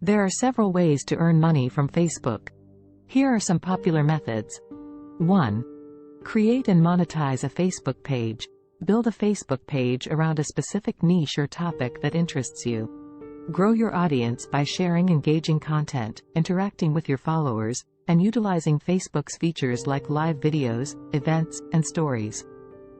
There are several ways to earn money from Facebook. Here are some popular methods. 1. Create and monetize a Facebook page. Build a Facebook page around a specific niche or topic that interests you. Grow your audience by sharing engaging content, interacting with your followers, and utilizing Facebook's features like live videos, events, and stories.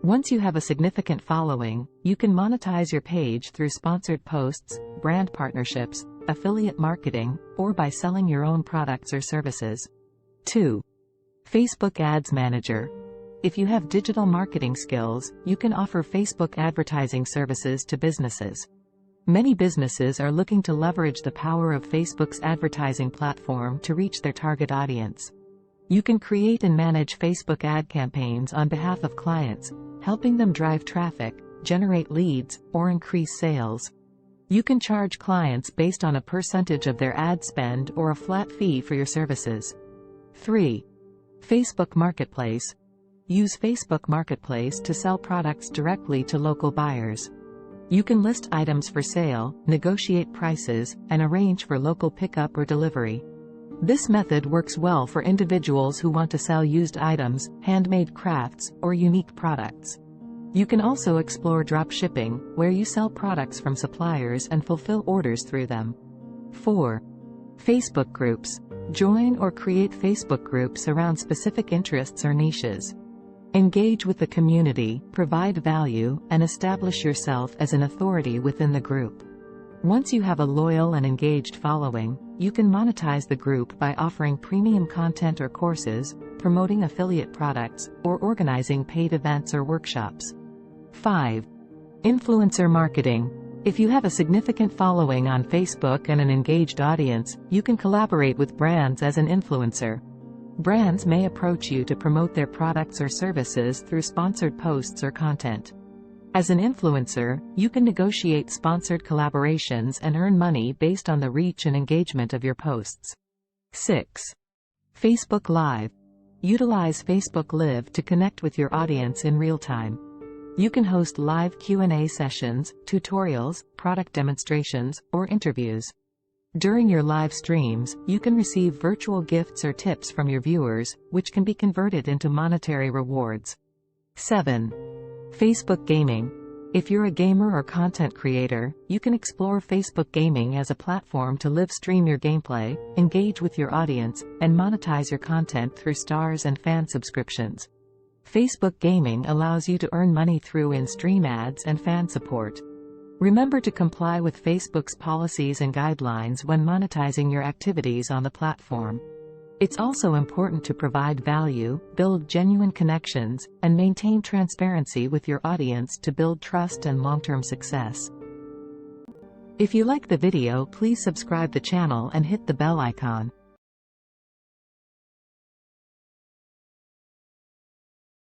Once you have a significant following, you can monetize your page through sponsored posts, brand partnerships, affiliate marketing, or by selling your own products or services. 2. Facebook Ads Manager. If you have digital marketing skills, you can offer Facebook advertising services to businesses. Many businesses are looking to leverage the power of Facebook's advertising platform to reach their target audience. You can create and manage Facebook ad campaigns on behalf of clients, helping them drive traffic, generate leads, or increase sales. You can charge clients based on a percentage of their ad spend or a flat fee for your services. 3. Facebook Marketplace. Use Facebook Marketplace to sell products directly to local buyers. You can list items for sale, negotiate prices, and arrange for local pickup or delivery. This method works well for individuals who want to sell used items, handmade crafts, or unique products. You can also explore drop shipping, where you sell products from suppliers and fulfill orders through them. 4. Facebook Groups. Join or create Facebook groups around specific interests or niches. Engage with the community, provide value, and establish yourself as an authority within the group. Once you have a loyal and engaged following, you can monetize the group by offering premium content or courses, promoting affiliate products, or organizing paid events or workshops. 5. Influencer Marketing. If you have a significant following on Facebook and an engaged audience, you can collaborate with brands as an influencer. Brands may approach you to promote their products or services through sponsored posts or content. As an influencer, you can negotiate sponsored collaborations and earn money based on the reach and engagement of your posts. 6. Facebook Live. Utilize Facebook Live to connect with your audience in real time. You can host live Q&A sessions, tutorials, product demonstrations, or interviews. During your live streams, you can receive virtual gifts or tips from your viewers, which can be converted into monetary rewards. 7. Facebook Gaming. If you're a gamer or content creator, you can explore Facebook Gaming as a platform to live stream your gameplay, engage with your audience, and monetize your content through stars and fan subscriptions. Facebook Gaming allows you to earn money through in-stream ads and fan support. Remember to comply with Facebook's policies and guidelines when monetizing your activities on the platform. It's also important to provide value, build genuine connections, and maintain transparency with your audience to build trust and long-term success. If you like the video, please subscribe the channel and hit the bell icon.